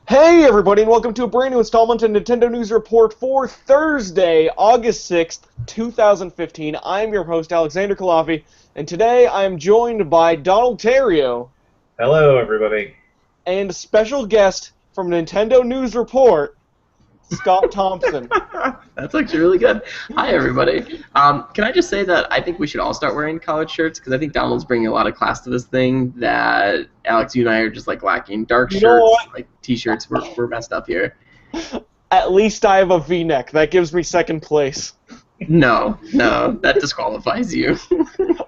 Hey everybody, and welcome to a brand new installment of Nintendo News Report for Thursday, August 6th, 2015. I'm your host, Alexander Kalafi, and today I am joined by Donald Terrio. Hello, everybody. And a special guest from Nintendo News Report, Scott Thompson. That's actually really good. Hi, everybody. Can I just say that I think we should all start wearing collared shirts, because I think Donald's bringing a lot of class to this thing that Alex, you and I are just like lacking. Dark shirts, like t-shirts, we're messed up here. At least I have a V-neck. That gives me second place. No, that disqualifies you.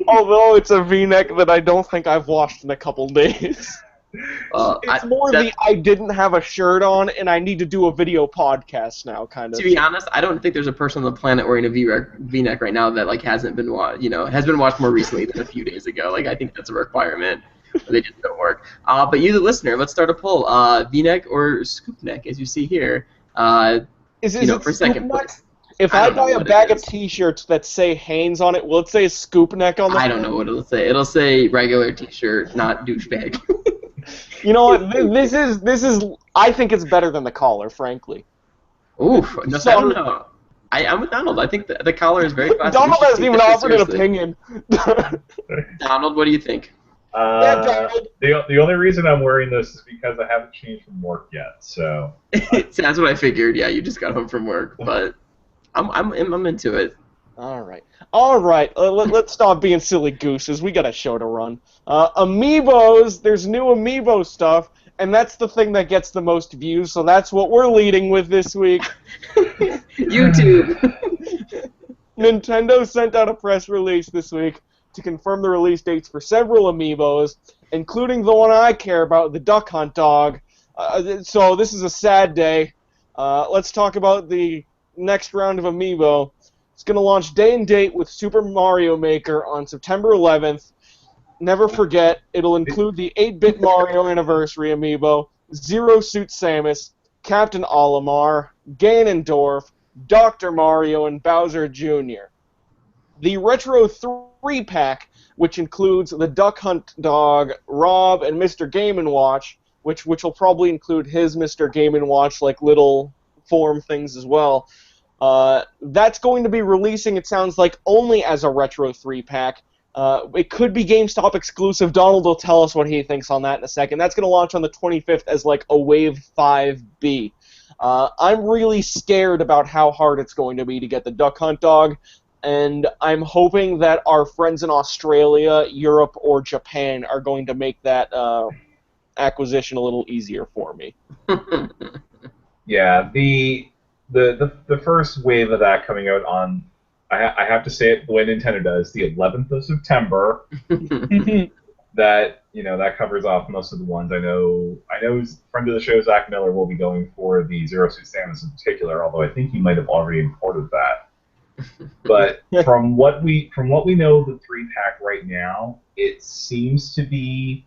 Although it's a V-neck that I don't think I've washed in a couple days. It's more I didn't have a shirt on and I need to do a video podcast now, kind of. To be honest, I don't think there's a person on the planet wearing a V-neck right now that like hasn't been has been watched more recently than a few days ago. Like I think that's a requirement. They just don't work. But you, the listener, let's start a poll: V-neck or scoop neck, as you see here. Is it for second place. If I buy a bag of T-shirts that say Hanes on it, will it say scoop neck on them? I don't know what it'll say. It'll say regular T-shirt, not douchebag. You know what? This is. I think it's better than the collar, frankly. Oof. No, I don't know. I'm with Donald. I think the collar is very classic. Donald hasn't even offered an opinion. Donald, what do you think? The only reason I'm wearing this is because I haven't changed from work yet. So that's what I figured. Yeah, you just got home from work, but I'm into it. All right. Let's stop being silly gooses. We got a show to run. Amiibos. There's new Amiibo stuff, and that's the thing that gets the most views. So that's what we're leading with this week. YouTube. Nintendo sent out a press release this week to confirm the release dates for several Amiibos, including the one I care about, the Duck Hunt dog. So this is a sad day. Let's talk about the next round of Amiibo. It's going to launch day and date with Super Mario Maker on September 11th. Never forget, it'll include the 8-bit Mario Anniversary Amiibo, Zero Suit Samus, Captain Olimar, Ganondorf, Dr. Mario, and Bowser Jr. The Retro 3-pack, which includes the Duck Hunt dog, Rob, and Mr. Game & Watch, which will probably include his Mr. Game & Watch, like little form things as well. That's going to be releasing, it sounds like, only as a Retro 3-pack. It could be GameStop exclusive. Donald will tell us what he thinks on that in a second. That's going to launch on the 25th as like a Wave 5B. I'm really scared about how hard it's going to be to get the Duck Hunt dog, and I'm hoping that our friends in Australia, Europe, or Japan are going to make that acquisition a little easier for me. Yeah, the first wave of that coming out on, I have to say it the way Nintendo does, the 11th of September. that covers off most of the ones. I know friend of the show Zach Miller will be going for the Zero Suit Samus in particular, although I think he might have already imported that. But from what we know of the 3-pack right now, it seems to be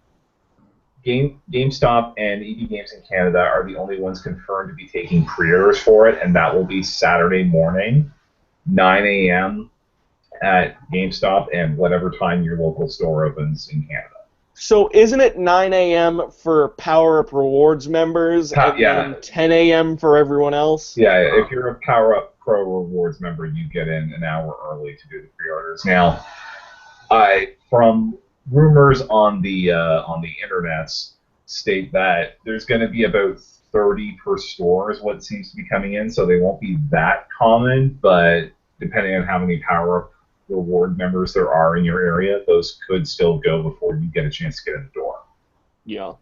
GameStop and EB Games in Canada are the only ones confirmed to be taking pre-orders for it, and that will be Saturday morning, 9 a.m. at GameStop and whatever time your local store opens in Canada. So isn't it 9 a.m. for Power Up Rewards members and 10 a.m. for everyone else? Yeah, if you're a Power Up Pro Rewards member, you get in an hour early to do the pre-orders. Now, from rumors on the internets state that there's going to be about 30 per store is what seems to be coming in, so they won't be that common, but depending on how many Power Up Reward members there are in your area, those could still go before you get a chance to get in the door. Yeah.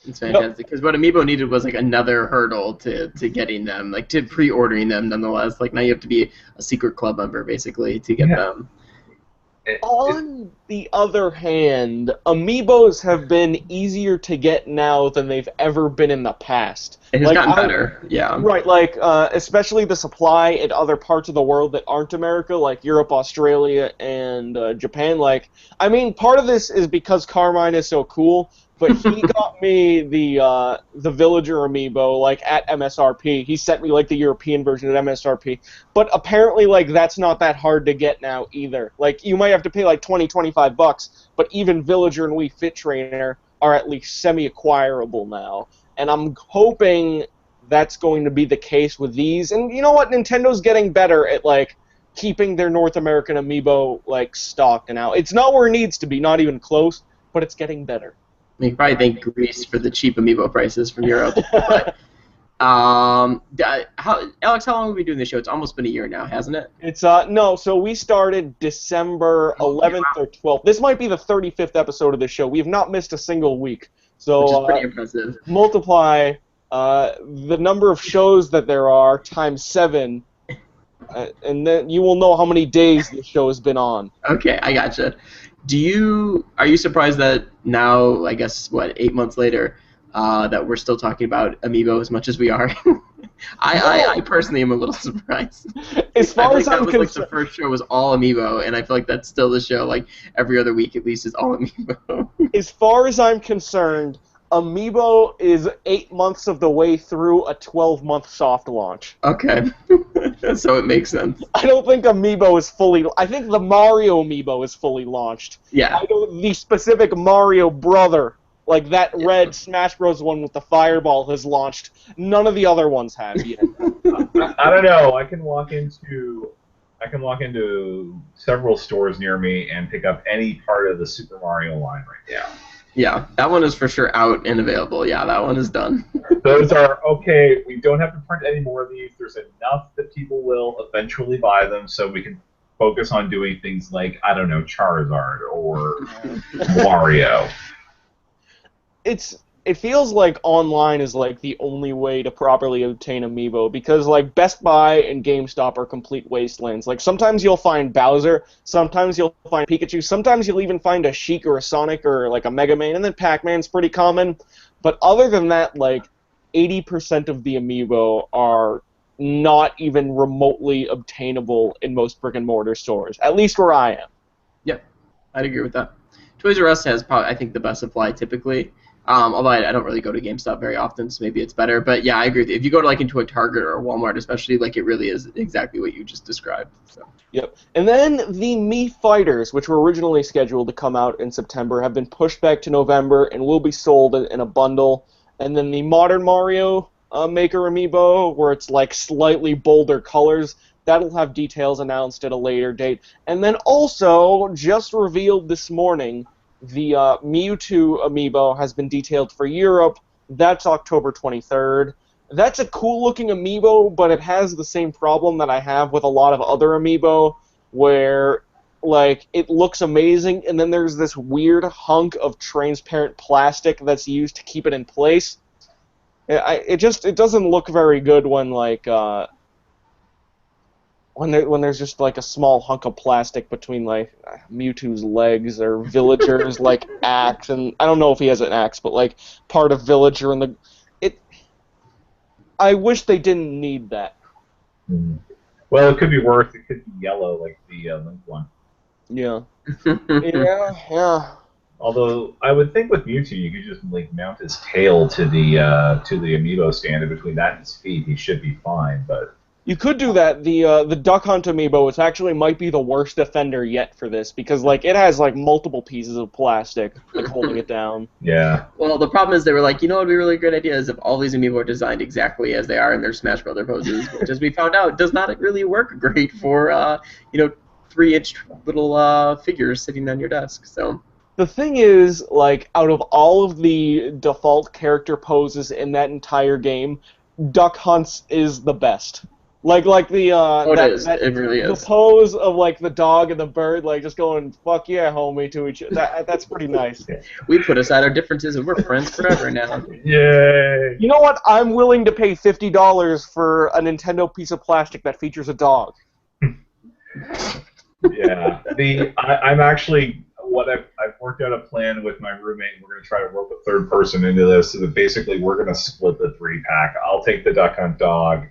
It's fantastic, because what Amiibo needed was like another hurdle to getting them, like to pre-ordering them nonetheless. Like now you have to be a secret club member basically to get them. On the other hand, Amiibos have been easier to get now than they've ever been in the past. It has gotten better, yeah. Right, like, especially the supply in other parts of the world that aren't America, like Europe, Australia, and Japan. Like, I mean, part of this is because Carmine is so cool, but he got me the Villager Amiibo, like, at MSRP. He sent me, like, the European version at MSRP. But apparently, like, that's not that hard to get now, either. Like, you might have to pay, like, $20, $25, but even Villager and Wii Fit Trainer are at least semi-acquirable now. And I'm hoping that's going to be the case with these. And you know what? Nintendo's getting better at, like, keeping their North American amiibo, like, stocked now. It's not where it needs to be, not even close, but it's getting better. You can probably thank Greece for the cheap amiibo prices from Europe. But, Alex, how long have we been doing this show? It's almost been a year now, hasn't it? It's no, so we started December 11th or 12th. This might be the 35th episode of this show. We have not missed a single week. So Which is pretty impressive. Multiply the number of shows that there are times 7, and then you will know how many days this show has been on. Okay, I gotcha. Are you surprised that now, I guess, 8 months later, that we're still talking about Amiibo as much as we are? I personally am a little surprised. As far as I'm concerned, the first show was all Amiibo, and I feel like that's still the show. Like every other week, at least, is all Amiibo. As far as I'm concerned, Amiibo is 8 months of the way through a 12-month soft launch. Okay, so it makes sense. I don't think Amiibo is fully. I think the Mario Amiibo is fully launched. Yeah. The specific Mario brother. Like that red Smash Bros. One with the fireball has launched. None of the other ones have yet. I don't know. I can walk into several stores near me and pick up any part of the Super Mario line right now. Yeah, that one is for sure out and available. Yeah, that one is done. Those are okay. We don't have to print any more of these. There's enough that people will eventually buy them, so we can focus on doing things like, I don't know, Charizard or Wario. It feels like online is like the only way to properly obtain Amiibo, because like Best Buy and GameStop are complete wastelands. Like sometimes you'll find Bowser, sometimes you'll find Pikachu, sometimes you'll even find a Sheik or a Sonic or like a Mega Man, and then Pac-Man's pretty common. But other than that, like 80% of the Amiibo are not even remotely obtainable in most brick-and-mortar stores, at least where I am. Yep, I'd agree with that. Toys R Us has probably, I think, the best supply typically. Although I don't really go to GameStop very often, so maybe it's better. But yeah, I agree with you. If you go to like into a Target or a Walmart, especially, like it really is exactly what you just described. So. Yep. And then the Mii Fighters, which were originally scheduled to come out in September, have been pushed back to November and will be sold in a bundle. And then the Modern Mario Maker Amiibo, where it's like slightly bolder colors, that'll have details announced at a later date. And then also, just revealed this morning, the Mewtwo Amiibo has been detailed for Europe. That's October 23rd. That's a cool-looking Amiibo, but it has the same problem that I have with a lot of other Amiibo, where like it looks amazing, and then there's this weird hunk of transparent plastic that's used to keep it in place. It doesn't look very good when like when there's just like a small hunk of plastic between like Mewtwo's legs or Villager's like axe, and I don't know if he has an axe, but like part of Villager and the I wish they didn't need that. Mm. Well, it could be worse. It could be yellow like the Link one. Yeah. yeah. Although I would think with Mewtwo, you could just like mount his tail to the Amiibo stand, and between that and his feet, he should be fine. But you could do that. The Duck Hunt Amiibo, which actually might be the worst offender yet for this, because like it has like multiple pieces of plastic like holding it down. Yeah. Well, the problem is they were like, you know what would be a really great idea is if all these Amiibo are designed exactly as they are in their Smash Brother poses, which as we found out does not really work great for 3-inch little figures sitting on your desk. So. The thing is, like, out of all of the default character poses in that entire game, Duck Hunt's is the best. Like the it really is. The pose of like the dog and the bird, like just going "fuck yeah, homie" to each other. That's pretty nice. We put aside our differences and we're friends forever now. Yay! You know what? I'm willing to pay $50 for a Nintendo piece of plastic that features a dog. Yeah. I'm actually I've worked out a plan with my roommate, and we're going to try to rope a third person into this, so that basically we're going to split the 3-pack. I'll take the Duck Hunt dog,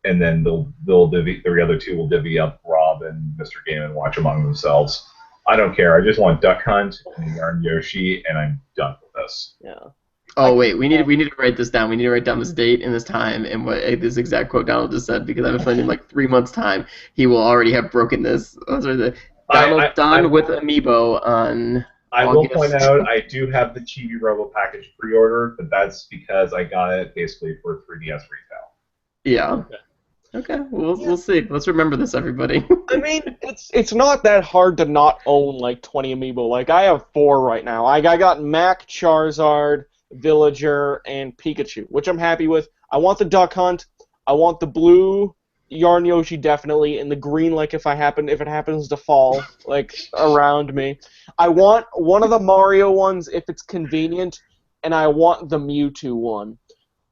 and then the other two will divvy up Rob and Mr. Game and watch among themselves. I don't care. I just want Duck Hunt and Yarn Yoshi, and I'm done with this. Yeah. Oh wait, we need to write this down. We need to write down this date and this time and what this exact quote Donald just said, because I have a feeling in like 3 months' time he will already have broken this. Those are the Donald done with Amiibo on I will point August. out I do have the Chibi Robo package pre-order, but that's because I got it basically for 3DS retail. Yeah. Okay, we'll see. Let's remember this, everybody. I mean, it's not that hard to not own like 20 amiibo. Like I have 4 right now. I got Mac, Charizard, Villager, and Pikachu, which I'm happy with. I want the Duck Hunt. I want the blue Yarn Yoshi definitely, and the green like if it happens to fall like around me. I want one of the Mario ones if it's convenient, and I want the Mewtwo one.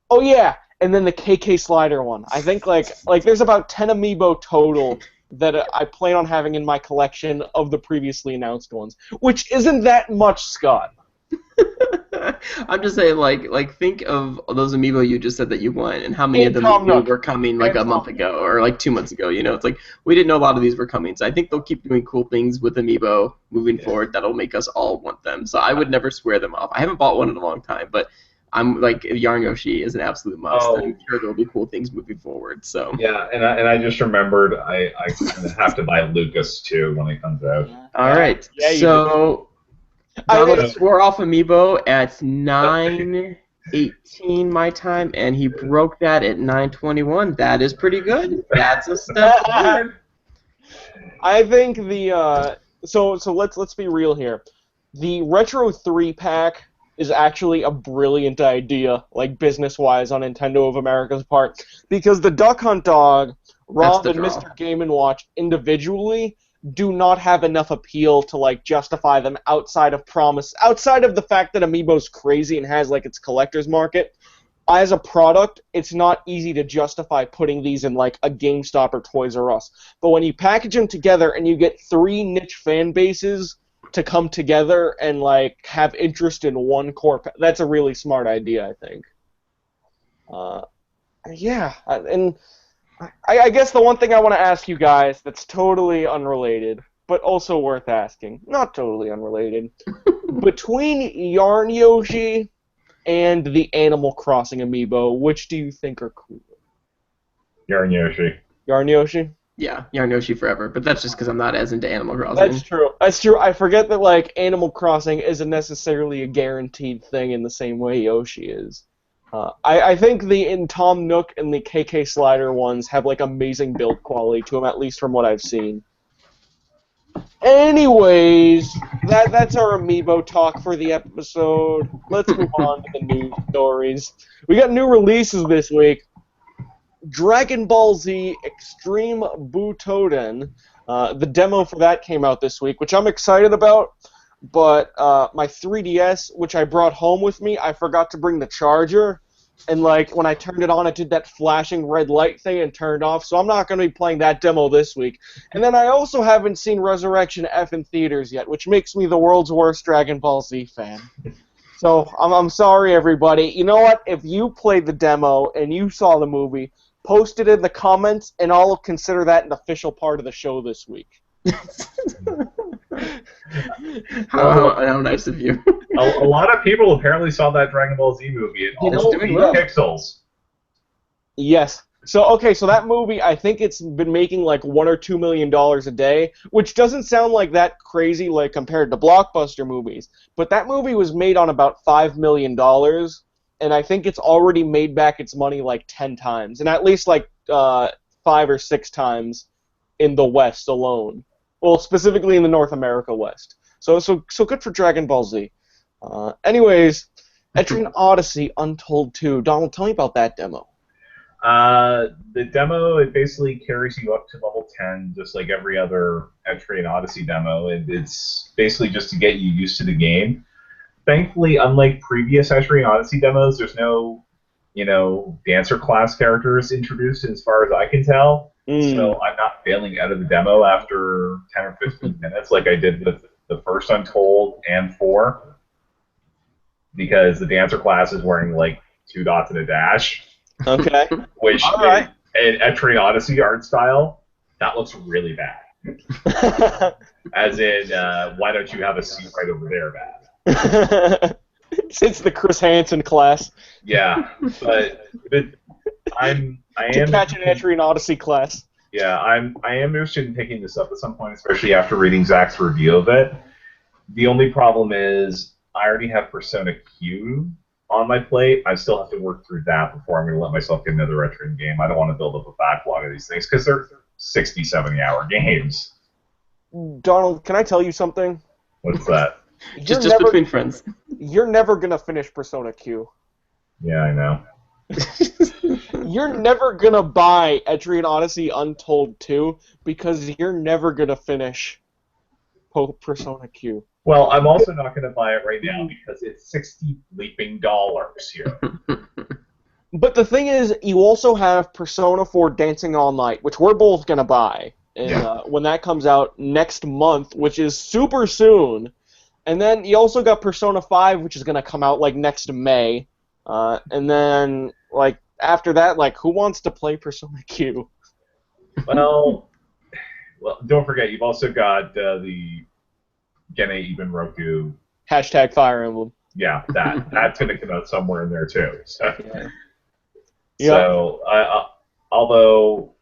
Oh yeah, and then the KK Slider one. I think like there's about 10 amiibo total that I plan on having in my collection of the previously announced ones, which isn't that much, Scott. I'm just saying, like think of those amiibo you just said that you want, and how many of And them Tom Nook. were coming like And a month Tom ago or like 2 months ago. You know, it's like we didn't know a lot of these were coming, so I think they'll keep doing cool things with amiibo moving forward. That'll make us all want them. So I would never swear them off. I haven't bought one in a long time, but I'm like Yarn Yoshi is an absolute must. Oh. I'm sure there'll be cool things moving forward. So Yeah, and I just remembered I kind of have to buy Lucas too when it comes out. all right, Yeah, you so. I Donald think- swore off Amiibo at 9:18 my time, and he broke that at 9:21. That is pretty good. That's a step forward. I think the so let's be real here. The Retro 3 pack is actually a brilliant idea, like business-wise, on Nintendo of America's part, because the Duck Hunt Dog, Rob, the and draw. Mr. Game & Watch individually do not have enough appeal to like justify them outside of the fact that Amiibo's crazy and has like its collector's market. As a product, it's not easy to justify putting these in like a GameStop or Toys R Us. But when you package them together and you get 3 niche fan bases to come together and like have interest in one core, that's a really smart idea, I think. Yeah, and I guess the one thing I want to ask you guys that's totally unrelated, but also worth asking, not totally unrelated, between Yarn Yoshi and the Animal Crossing Amiibo, which do you think are cooler? Yarn Yoshi. Yarn Yoshi? Yeah, Yarn Yoshi forever, but that's just because I'm not as into Animal Crossing. That's true. That's true. I forget that like Animal Crossing isn't necessarily a guaranteed thing in the same way Yoshi is. I think the Tom Nook and the KK Slider ones have like amazing build quality to them, at least from what I've seen. Anyways, that's our Amiibo talk for the episode. Let's move on to the news stories. We got new releases this week. Dragon Ball Z Extreme Butoden. The demo for that came out this week, which I'm excited about. But my 3DS, which I brought home with me, I forgot to bring the charger. And like when I turned it on, it did that flashing red light thing and turned off. So I'm not going to be playing that demo this week. And then I also haven't seen Resurrection F in theaters yet, which makes me the world's worst Dragon Ball Z fan. So I'm sorry, everybody. You know what? If you played the demo and you saw the movie, post it in the comments, and I'll consider that an official part of the show this week. How nice of you. A lot of people apparently saw that Dragon Ball Z movie. It It's almost doing beat well. Pixels. Yes. So that movie, I think it's been making like $1 or $2 million a day, which doesn't sound like that crazy, like compared to blockbuster movies. But that movie was made on about $5 million, and I think it's already made back its money like 10 times, and at least like 5 or 6 times in the West alone. Well, specifically in the North America West. So good for Dragon Ball Z. Anyways, Etrian Odyssey Untold 2. Donald, tell me about that demo. The demo, it basically carries you up to level 10, just like every other Etrian Odyssey demo, and it's basically just to get you used to the game. Thankfully, unlike previous Etrian Odyssey demos, there's no, dancer class characters introduced as far as I can tell. So I'm not failing out of the demo after 10 or 15 minutes like I did with the first Untold and 4, because the dancer class is wearing like 2 dots and a dash. Okay. Which, All right. in Etrian Odyssey art style, that looks really bad. As in, why don't you have a seat right over there, bad? It's the Chris Hansen class. Yeah, but I am To catch an Etrian Odyssey class. Yeah, I am interested in picking this up at some point, especially after reading Zach's review of it. The only problem is I already have Persona Q on my plate. I still have to work through that before I'm going to let myself get another veteran game. I don't want to build up a backlog of these things because they're 60, 70-hour games. Donald, can I tell you something? What's that? Just between friends. You're never gonna finish Persona Q. Yeah, I know. You're never gonna buy Etrian Odyssey Untold 2 because you're never gonna finish Persona Q. Well, I'm also not going to buy it right now because it's $60 bleeping here. But the thing is, you also have Persona 4 Dancing All Night, which we're both gonna buy, and when that comes out next month, which is super soon. And then you also got Persona 5, which is gonna come out like next May. And then like after that, like who wants to play Persona Q? Well, don't forget you've also got the Gene Iben Roku. Hashtag Fire Emblem. Yeah, that's going to come out somewhere in there too. So, yeah. So although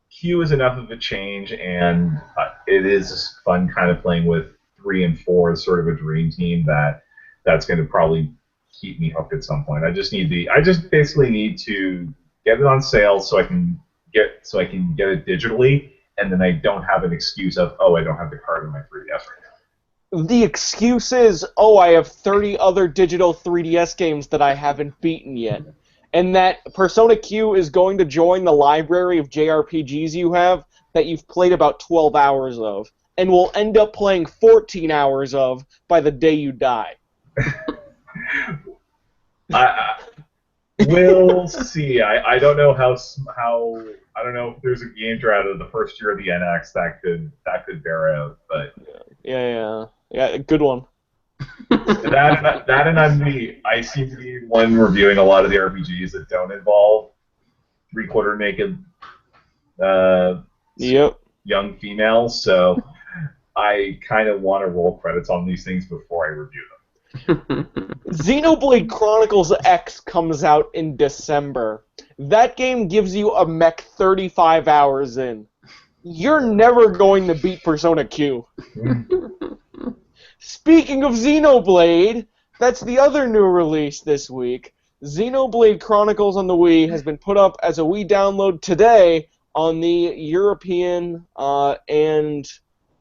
Q is enough of a change, and it is fun kind of playing with 3 and 4 as sort of a dream team that's going to probably keep me hooked at some point. I just basically need to get it on sale so I can get it digitally, and then I don't have an excuse of I don't have the card in my 3DS right now. The excuse is, I have 30 other digital 3DS games that I haven't beaten yet. And that Persona Q is going to join the library of JRPGs you have that you've played about 12 hours of, and will end up playing 14 hours of by the day you die. We'll see. I don't know how I don't know if there's a game drought of the first year of the NX that could bear out, but yeah, good one. that and I seem to be one reviewing a lot of the RPGs that don't involve 3/4 naked young females, so I kind of want to roll credits on these things before I review them. Xenoblade Chronicles X comes out in December. That game gives you a mech 35 hours in. You're never going to beat Persona Q. Speaking of Xenoblade, that's the other new release this week. Xenoblade Chronicles on the Wii has been put up as a Wii download today on the European and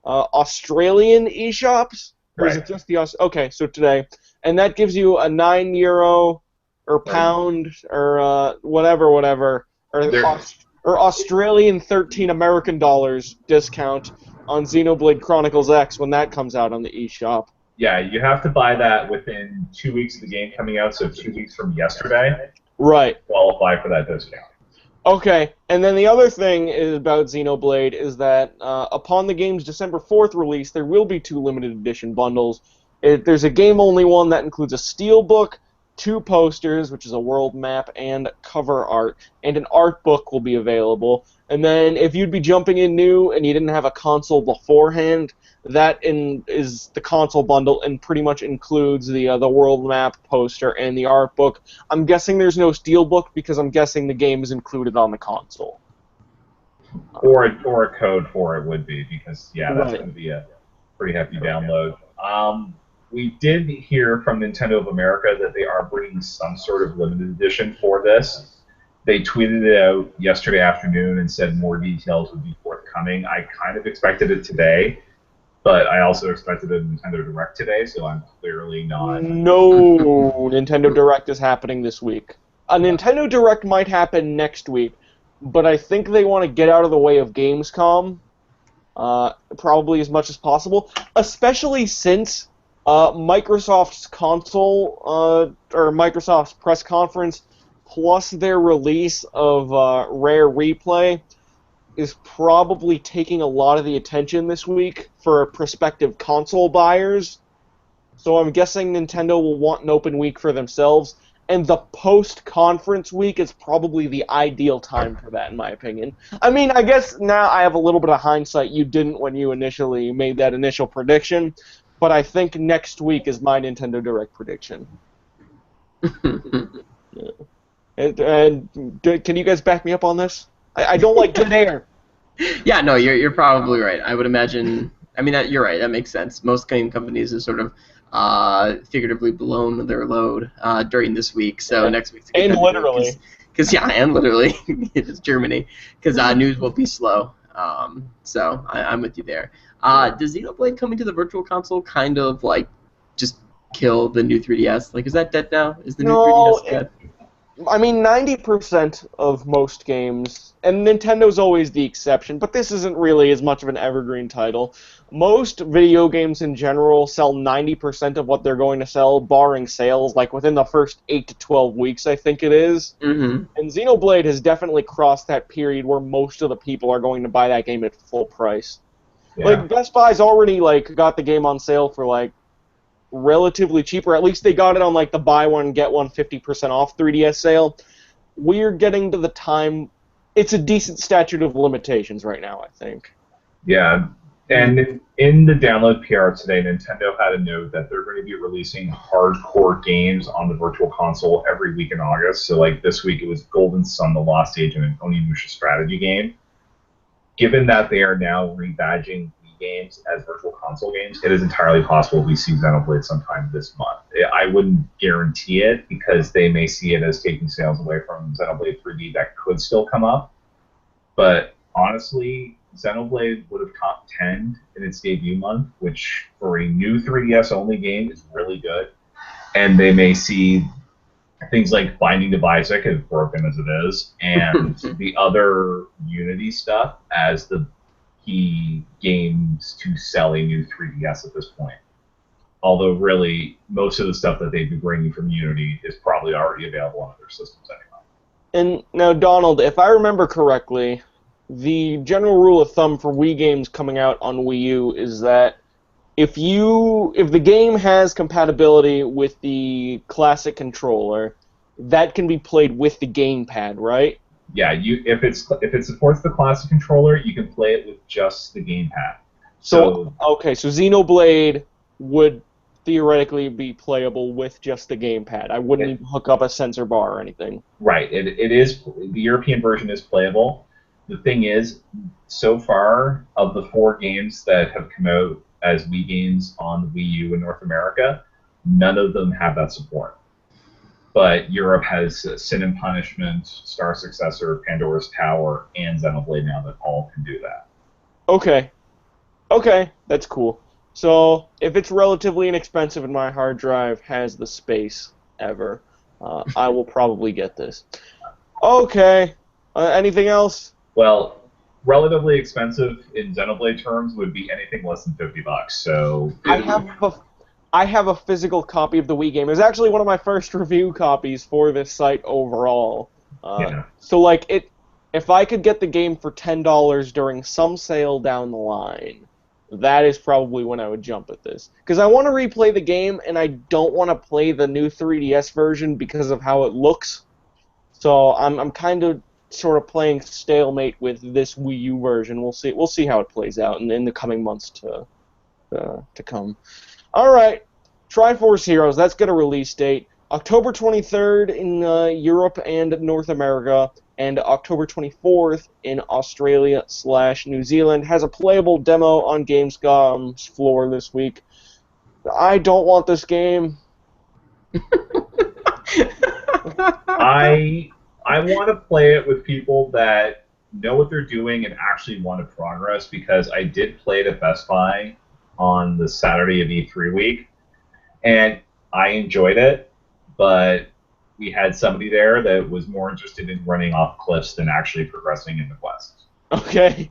Australian eShops. Or is it just the Okay, so today. And that gives you a €9 or pound or whatever, or Australian 13 American dollars discount on Xenoblade Chronicles X when that comes out on the eShop. Yeah, you have to buy that within 2 weeks of the game coming out, so 2 weeks from yesterday. Right. To qualify for that discount. Okay, and then the other thing about Xenoblade is that upon the game's December 4th release, there will be 2 limited edition bundles. There's a game-only one that includes a steelbook, 2 posters, which is a world map, and cover art, and an art book will be available. And then if you'd be jumping in new and you didn't have a console beforehand, that is the console bundle and pretty much includes the world map, poster, and the art book. I'm guessing there's no steelbook because I'm guessing the game is included on the console. Or a code for it would be, because that's going to be a pretty hefty download. We did hear from Nintendo of America that they are bringing some sort of limited edition for this. They tweeted it out yesterday afternoon and said more details would be forthcoming. I kind of expected it today, but I also expected a Nintendo Direct today, so I'm clearly not. No, Nintendo Direct is happening this week. A Nintendo Direct might happen next week, but I think they want to get out of the way of Gamescom probably as much as possible, especially since Microsoft's console or Microsoft's press conference plus their release of Rare Replay is probably taking a lot of the attention this week for prospective console buyers. So I'm guessing Nintendo will want an open week for themselves, and the post-conference week is probably the ideal time for that, in my opinion. I mean, I guess now I have a little bit of hindsight. You didn't when you initially made that initial prediction, but I think next week is my Nintendo Direct prediction. And can you guys back me up on this? I don't like dead air. Yeah, no, you're probably right. I would imagine I mean, you're right. That makes sense. Most game companies have sort of figuratively blown their load during this week. So next week's a good And time to do it literally. because yeah, and literally it's Germany because news will be slow. So I'm with you there. Does Xenoblade coming to the Virtual Console kind of like just kill the new 3DS? Like, is that dead now? Is the new No, 3DS dead? I mean, 90% of most games, and Nintendo's always the exception, but this isn't really as much of an evergreen title. Most video games in general sell 90% of what they're going to sell, barring sales, like within the first 8 to 12 weeks, I think it is. Mm-hmm. And Xenoblade has definitely crossed that period where most of the people are going to buy that game at full price. Yeah. Like, Best Buy's already, like, got the game on sale for, like, relatively cheap, or at least they got it on like the buy one get one 50% off 3DS sale. We're getting to the time. It's a decent statute of limitations right now, I think. Yeah, and in the download PR today, Nintendo had a note that they're going to be releasing hardcore games on the Virtual Console every week in August. So, like this week, it was Golden Sun, The Lost Age, and an Onimusha strategy game. Given that they are now rebadging Wii games as Virtual Console games, it is entirely possible we see Xenoblade sometime this month. I wouldn't guarantee it because they may see it as taking sales away from Xenoblade 3D that could still come up. But honestly, Xenoblade would have top 10 in its debut month, which for a new 3DS only game is really good. And they may see things like Binding of Isaac, as broken as it is, and the other Unity stuff as the key games to sell a new 3DS at this point. Although, really, most of the stuff that they'd be bringing from Unity is probably already available on other systems anyway. And now, Donald, if I remember correctly, the general rule of thumb for Wii games coming out on Wii U is that if the game has compatibility with the classic controller, that can be played with the gamepad, right? Yeah, if it supports the classic controller, you can play it with just the gamepad. So Xenoblade would theoretically be playable with just the gamepad. I wouldn't even hook up a sensor bar or anything. Right. It is the European version is playable. The thing is, so far of the 4 games that have come out as Wii games on the Wii U in North America, none of them have that support. But Europe has Sin and Punishment, Star Successor, Pandora's Tower, and Xenoblade now that all can do that. Okay, that's cool. So, if it's relatively inexpensive and my hard drive has the space ever, I will probably get this. Okay, anything else? Well, relatively expensive in Xenoblade terms would be anything less than $50. So I have a physical copy of the Wii game. It was actually one of my first review copies for this site overall. So, like, if I could get the game for $10 during some sale down the line, that is probably when I would jump at this. Because I want to replay the game, and I don't want to play the new 3DS version because of how it looks. So I'm kind of sort of playing stalemate with this Wii U version. We'll see how it plays out in the coming months to come. All right, Tri Force Heroes. That's got a release date. October 23rd in Europe and North America, and October 24th in Australia/New Zealand. Has a playable demo on Gamescom's floor this week. I don't want this game. I want to play it with people that know what they're doing and actually want to progress, because I did play it at Best Buy on the Saturday of E3 week, and I enjoyed it, but we had somebody there that was more interested in running off cliffs than actually progressing in the quests. Okay.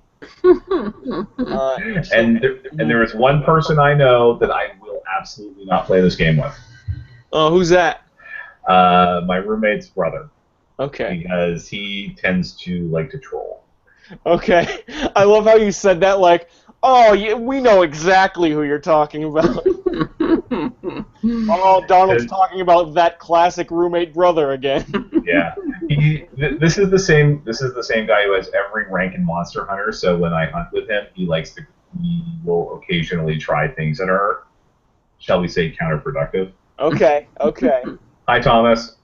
And there is one person I know that I will absolutely not play this game with. Who's that? My roommate's brother. Okay. Because he tends to like to troll. Okay. I love how you said that like, oh, yeah, we know exactly who you're talking about. Oh, Donald's talking about that classic roommate brother again. Yeah. This is the same guy who has every rank in Monster Hunter, so when I hunt with him, he will occasionally try things that are, shall we say, counterproductive. Okay. Hi, Thomas.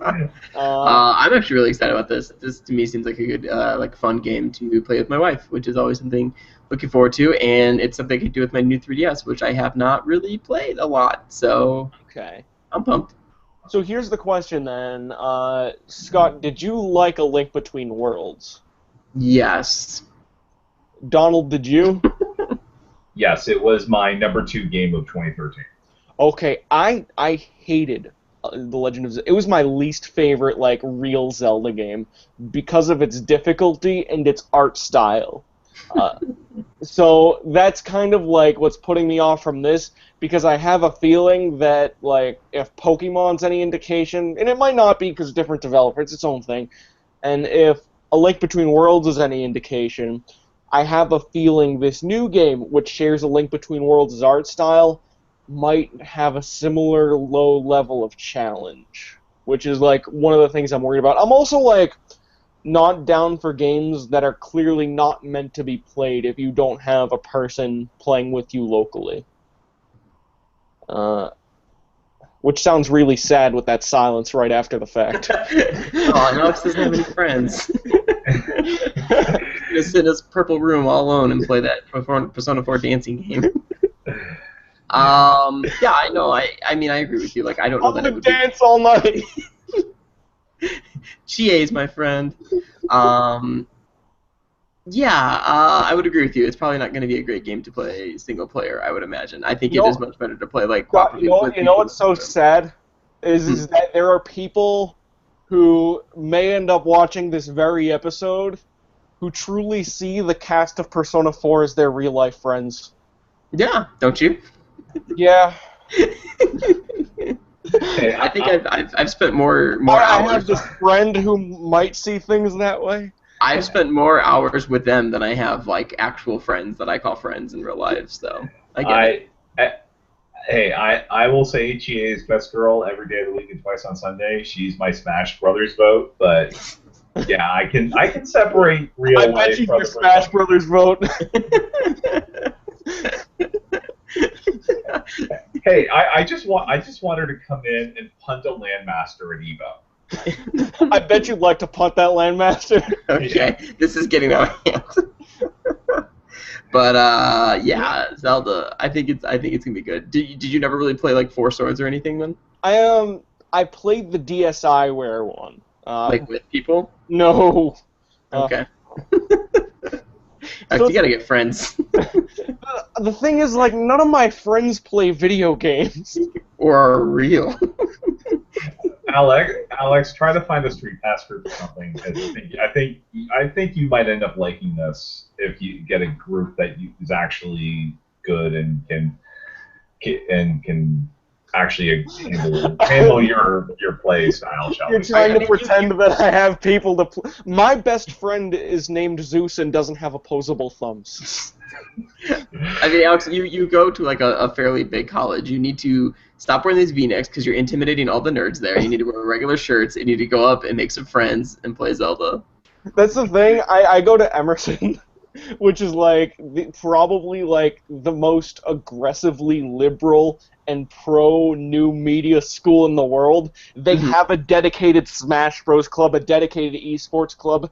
I'm actually really excited about this. This to me seems like a good, fun game to play with my wife, which is always something looking forward to, and it's something I can do with my new 3DS, which I have not really played a lot. So Okay. I'm pumped. So here's the question then, Scott. Did you like A Link Between Worlds? Yes. Donald, did you? Yes, it was my number 2 game of 2013. Okay, I hated The Legend of Zelda. It was my least favorite real Zelda game because of its difficulty and its art style. So that's kind of what's putting me off from this, because I have a feeling that if Pokemon's any indication, and it might not be because different developer, it's its own thing, and if A Link Between Worlds is any indication, I have a feeling this new game, which shares A Link Between Worlds' art style, might have a similar low level of challenge, which is one of the things I'm worried about. I'm also not down for games that are clearly not meant to be played if you don't have a person playing with you locally. Which sounds really sad with that silence right after the fact. Oh, Alex doesn't have any friends. He's gonna sit in his purple room all alone and play that Persona 4 dancing game. Yeah, I know. I mean, I agree with you. I don't know that it would dance all night. Chie is my friend. Yeah, I would agree with you. It's probably not going to be a great game to play single player, I would imagine. I think it is much better to play cooperatively. You know what's so sad is that there are people who may end up watching this very episode who truly see the cast of Persona 4 as their real life friends. Yeah, don't you? Yeah. I think I've spent more I hours. have this friend who might see things that way. I've spent more hours with them than I have actual friends that I call friends in real life. So I get it. I will say Chie's best girl every day of the week and twice on Sunday. She's my Smash Brothers vote, but yeah, I can separate real life. I bet she's your Smash Brothers vote. Hey, I just want her to come in and punt a Landmaster at Evo. I bet you'd like to punt that Landmaster. Okay, this is getting out of hand. But yeah, Zelda. I think it's gonna be good. Did you never really play Four Swords or anything then? I played the DSiWare one. With people? No. Okay. You gotta get friends. The thing is, none of my friends play video games. Or are real. Alex, try to find a Street Pass group or something. I think you might end up liking this if you get a group that is actually good and can actually handle your play style. You're trying to pretend that I have people to play. My best friend is named Zeus and doesn't have opposable thumbs. I mean, Alex, you go to a fairly big college. You need to stop wearing these V-necks because you're intimidating all the nerds there. You need to wear regular shirts, and you need to go up and make some friends and play Zelda. That's the thing. I go to Emerson, which is probably the most aggressively liberal and pro new media school in the world. They have a dedicated Smash Bros. Club, a dedicated esports club.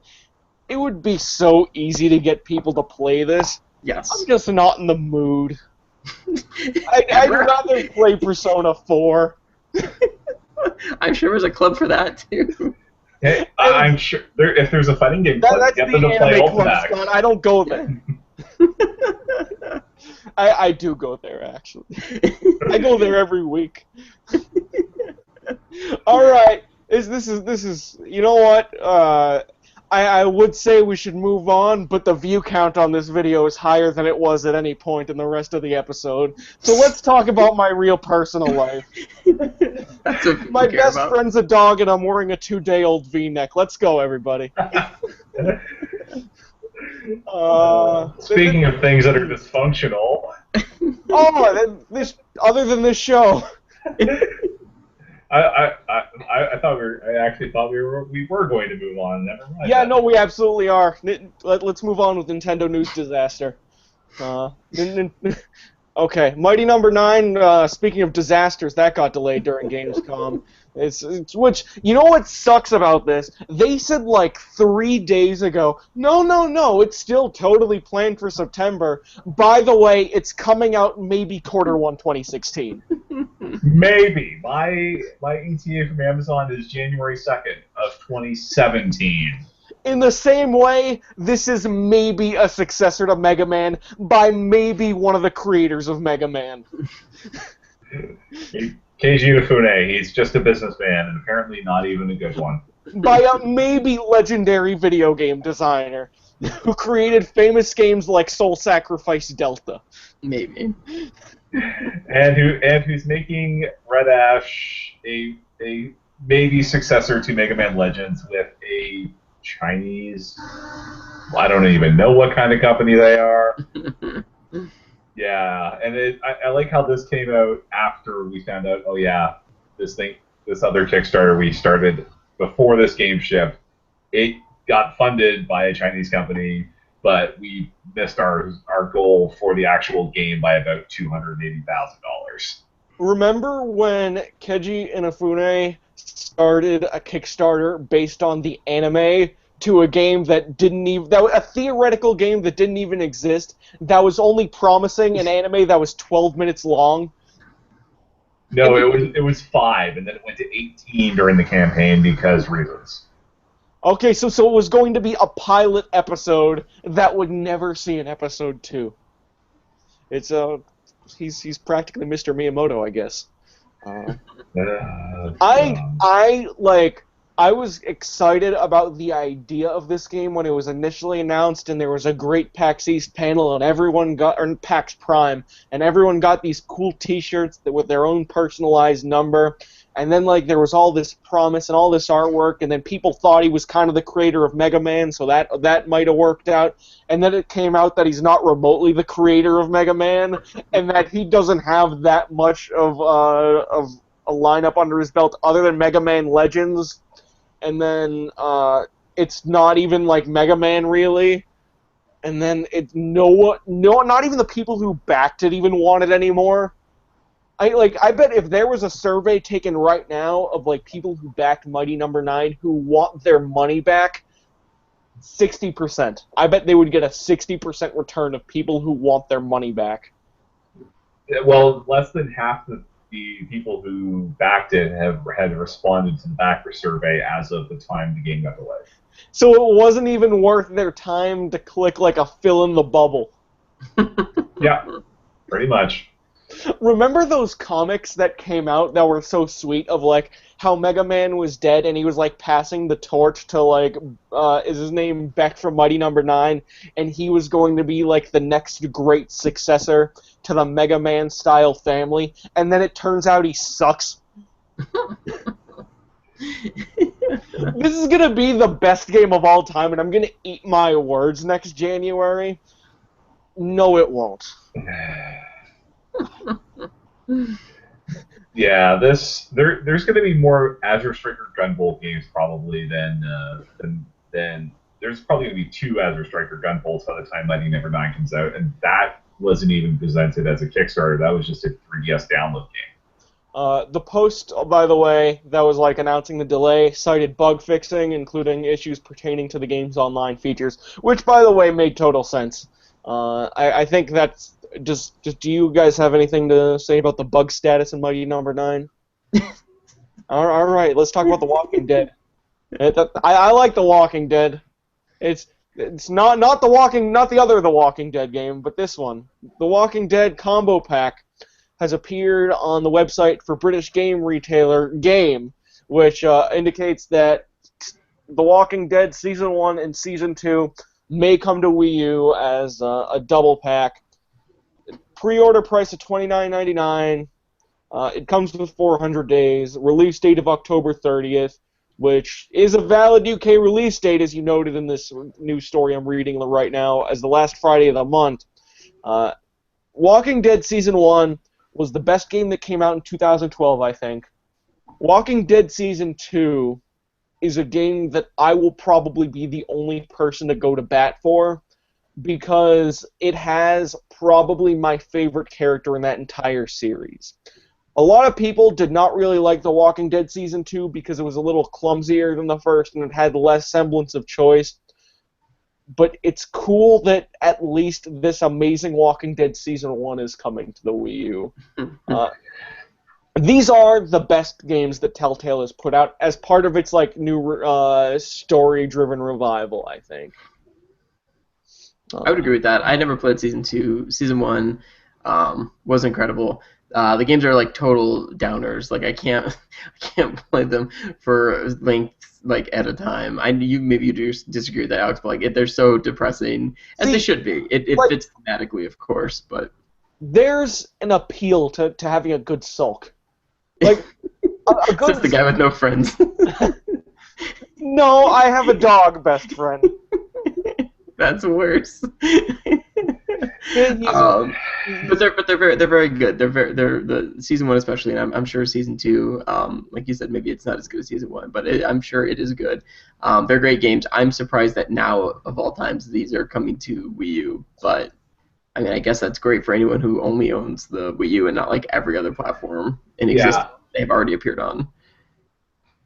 It would be so easy to get people to play this. Yes. I'm just not in the mood. I'd rather play Persona 4. I'm sure there's a club for that, too. Hey, I'm sure if there's a fighting game club, that's get the them to play anime club, Ultimax. Scott. I don't go there. I do go there, actually. I go there every week. All right. This is. You know what? I would say we should move on, but the view count on this video is higher than it was at any point in the rest of the episode. So let's talk about my real personal life. That's what My best friend's a dog, and I'm wearing a 2-day-old V-neck. Let's go, everybody. Speaking of things that are dysfunctional. This other than this show. I thought I actually thought we were going to move on. Never mind. Yeah, no, we absolutely are. Let's move on with Nintendo News Disaster. Okay, Mighty Number 9. Speaking of disasters, that got delayed during Gamescom. Which, you know what sucks about this? They said like 3 days ago, no, it's still totally planned for September. By the way, it's coming out maybe Q1 2016. Maybe. My ETA from Amazon is January 2nd of 2017. In the same way, this is maybe a successor to Mega Man by maybe one of the creators of Mega Man. Keiji Inafune, he's just a businessman, and apparently not even a good one. By a maybe legendary video game designer who created famous games like Soul Sacrifice Delta. Maybe. and who's making Red Ash a maybe successor to Mega Man Legends with a Chinese... I don't even know what kind of company they are. Yeah, and I like how this came out after we found out, oh yeah, this other Kickstarter we started before this game shipped, it got funded by a Chinese company, but we missed our goal for the actual game by about $280,000. Remember when Keiji Inafune started a Kickstarter based on the anime to a game that didn't even... a theoretical game that didn't even exist, that was only promising an anime that was 12 minutes long? No, it was 5, and then it went to 18 during the campaign because reasons. Okay, so it was going to be a pilot episode that would never see an episode 2. It's he's practically Mr. Miyamoto, I guess. I was excited about the idea of this game when it was initially announced, and there was a great PAX East panel, and everyone got, or PAX Prime, and everyone got these cool T-shirts with their own personalized number, and then there was all this promise and all this artwork, and then people thought he was kind of the creator of Mega Man, so that might have worked out, and then it came out that he's not remotely the creator of Mega Man, and that he doesn't have that much of a lineup under his belt other than Mega Man Legends. And then it's not even like Mega Man really, and then not even the people who backed it even want it anymore. I bet if there was a survey taken right now of people who backed Mighty Number 9 who want their money back, 60%. I bet they would get a 60% return of people who want their money back. Well, less than half the people who backed it had responded to the backer survey as of the time the game got delayed. So it wasn't even worth their time to click a fill in the bubble. Yeah, pretty much. Remember those comics that came out that were so sweet of how Mega Man was dead and he was passing the torch to is his name Beck from Mighty Number 9, and he was going to be the next great successor to the Mega Man style family, and then it turns out he sucks. This is gonna be the best game of all time, and I'm gonna eat my words next January. No, it won't. Yeah, there's going to be more Azure Striker Gunvolt games probably than there's probably going to be 2 Azure Striker Gunvolts by the time Mighty Number 9 comes out, and that wasn't even presented as a Kickstarter. That was just a 3DS download game. The post, by the way, that was announcing the delay cited bug fixing, including issues pertaining to the game's online features, which, by the way, made total sense. I think that's just do you guys have anything to say about the bug status in Mighty Number 9? All right, let's talk about The Walking Dead. I like The Walking Dead. It's not the other The Walking Dead game, but this one. The Walking Dead Combo Pack has appeared on the website for British game retailer Game, which indicates that The Walking Dead Season 1 and Season 2 may come to Wii U as a double pack. Pre-order price of $29.99. It comes with 400 days. Release date of October 30th, which is a valid UK release date, as you noted in this news story I'm reading right now, as the last Friday of the month. Walking Dead Season 1 was the best game that came out in 2012, I think. Walking Dead Season 2 is a game that I will probably be the only person to go to bat for, because it has probably my favorite character in that entire series. A lot of people did not really like The Walking Dead Season 2 because it was a little clumsier than the first and it had less semblance of choice. But it's cool that at least this amazing Walking Dead Season 1 is coming to the Wii U. These are the best games that Telltale has put out as part of its like new story-driven revival, I think. I would agree with that. I never played Season 2. Season 1 was incredible. The games are like total downers. Like I can't play them for length like at a time. Maybe you do disagree with that, Alex, but like they're so depressing as they should be. It like, fits thematically, of course, but there's an appeal to having a good sulk. Like a good. It's the guy with no friends. No, I have a dog, best friend. That's worse. But they're very good. They're the Season 1 especially, and I'm sure Season 2, like you said, maybe it's not as good as Season 1, but I'm sure it is good. They're great games. I'm surprised that now of all times these are coming to Wii U, but I mean I guess that's great for anyone who only owns the Wii U and not like every other platform in existence they've already appeared on.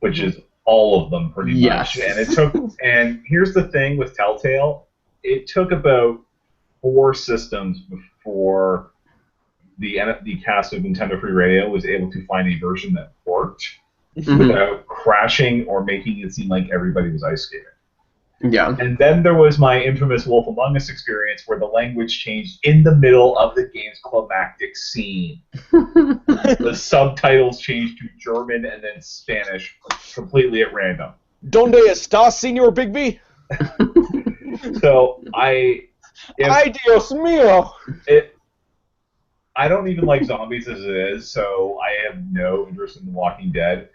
Which is all of them pretty much. And here's the thing with Telltale, it took about 4 systems before the cast of Nintendo Free Radio was able to find a version that worked without crashing or making it seem like everybody was ice skating. Yeah. And then there was my infamous Wolf Among Us experience where the language changed in the middle of the game's climactic scene. The subtitles changed to German and then Spanish completely at random. Donde está, Señor Bigby? So Ay, Dios mío! I don't even like zombies as it is, so I have no interest in The Walking Dead.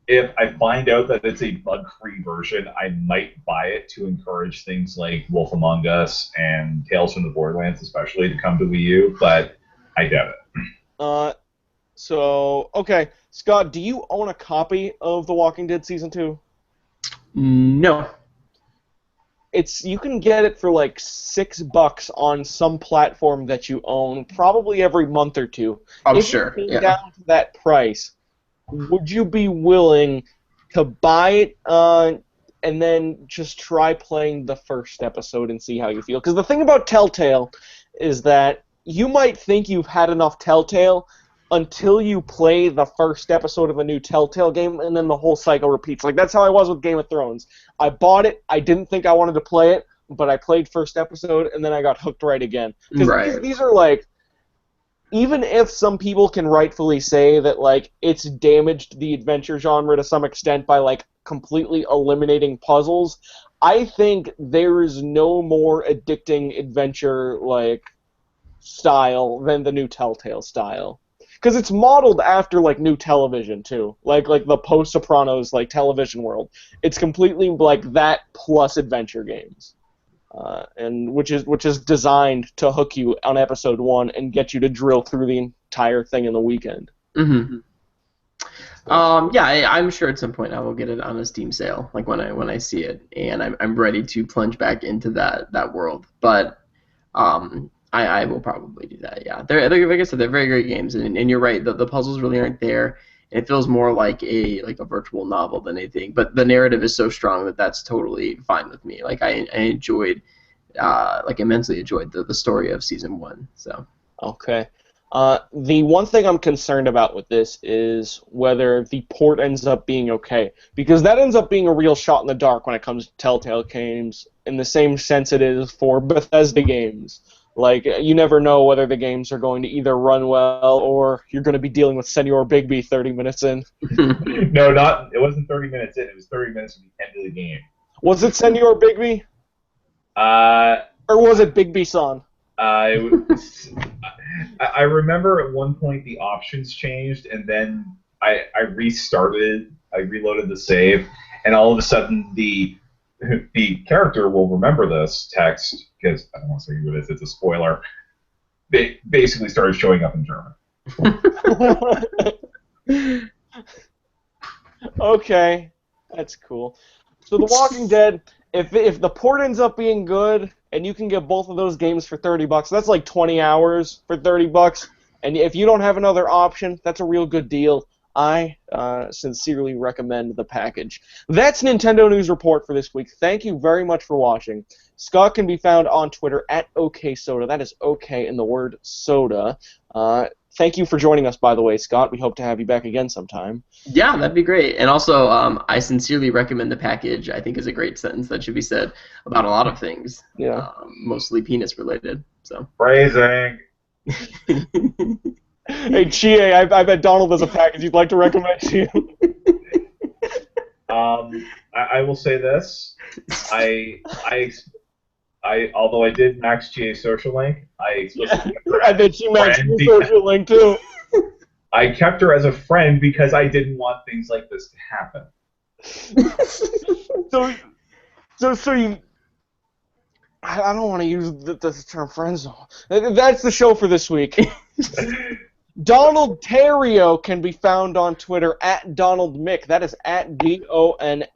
If I find out that it's a bug-free version, I might buy it to encourage things like Wolf Among Us and Tales from the Borderlands, especially, to come to Wii U, but I doubt it. Okay. Scott, do you own a copy of The Walking Dead Season 2? No. You can get it for like $6 on some platform that you own, probably every month or two. I'm sure. If it came down to that price, would you be willing to buy it and then just try playing the first episode and see how you feel? Because the thing about Telltale is that you might think you've had enough Telltale until you play the first episode of a new Telltale game, and then the whole cycle repeats. Like, that's how I was with Game of Thrones. I bought it, I didn't think I wanted to play it, but I played first episode, and then I got hooked right again. Because these are, like, even if some people can rightfully say that, like, it's damaged the adventure genre to some extent by, like, completely eliminating puzzles, I think there is no more addicting adventure, like, style than the new Telltale style. Because it's modeled after like new television too, like the post-Sopranos like television world. It's completely like that plus adventure games, and which is designed to hook you on episode 1 and get you to drill through the entire thing in the weekend. Mm-hmm. I'm sure at some point I will get it on a Steam sale, like when I see it, and I'm ready to plunge back into that world. But I will probably do that, yeah. They're like I said, they're very great games, and you're right, the puzzles really aren't there. It feels more like a virtual novel than anything, but the narrative is so strong that that's totally fine with me. Like I enjoyed, immensely enjoyed the story of Season 1. So. Okay. The one thing I'm concerned about with this is whether the port ends up being okay, because that ends up being a real shot in the dark when it comes to Telltale games, in the same sense it is for Bethesda games. Like, you never know whether the games are going to either run well or you're going to be dealing with Senor Bigby 30 minutes in. No, it wasn't 30 minutes in. It was 30 minutes from the end of the game. Was it Senor Bigby? Or was it Bigby-san? I remember at one point the options changed, and then I reloaded the save, and all of a sudden the character will remember this text, because I don't want to say what it is, it's a spoiler. They basically started showing up in German. Okay, that's cool. So The Walking Dead, if the port ends up being good, and you can get both of those games for $30, that's like 20 hours for $30. And if you don't have another option, that's a real good deal. I sincerely recommend the package. That's Nintendo News Report for this week. Thank you very much for watching. Scott can be found on Twitter at OKSoda. That is OK in the word soda. Thank you for joining us, by the way, Scott. We hope to have you back again sometime. Yeah, that'd be great. And also, I sincerely recommend the package. I think is a great sentence that should be said about a lot of things. Yeah. Mostly penis related. So. Phrasing. Hey, Chie, I bet Donald has a package you'd like to recommend to you. I will say this. Although I did max Chia's social link, I explicitly kept her I bet she maxed your social link too. I kept her as a friend because I didn't want things like this to happen. So you. I don't want to use the term friend zone. That's the show for this week. Donald Terrio can be found on Twitter at Donald Mick. That is at DONALDMICK.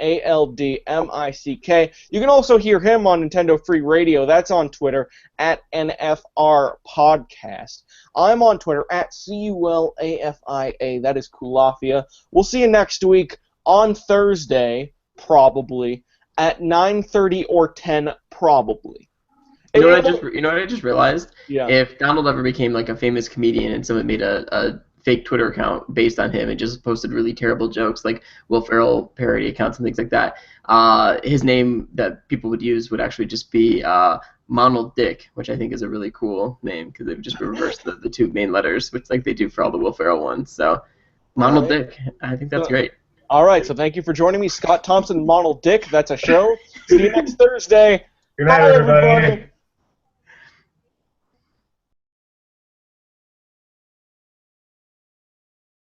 You can also hear him on Nintendo Free Radio. That's on Twitter at NFR Podcast. I'm on Twitter at CULAFIA. That is Kulafia. We'll see you next week on Thursday, probably, at 9:30 or 10, probably. You know what I just realized? Yeah. If Donald ever became like a famous comedian and someone made a fake Twitter account based on him and just posted really terrible jokes like Will Ferrell parody accounts and things like that, his name that people would use would actually just be Monald Dick, which I think is a really cool name because they would just reverse the two main letters, which like they do for all the Will Ferrell ones. So Monald Dick, I think that's great. All right, so thank you for joining me, Scott Thompson, Monald Dick. That's a show. See you next Thursday. Good night, everybody.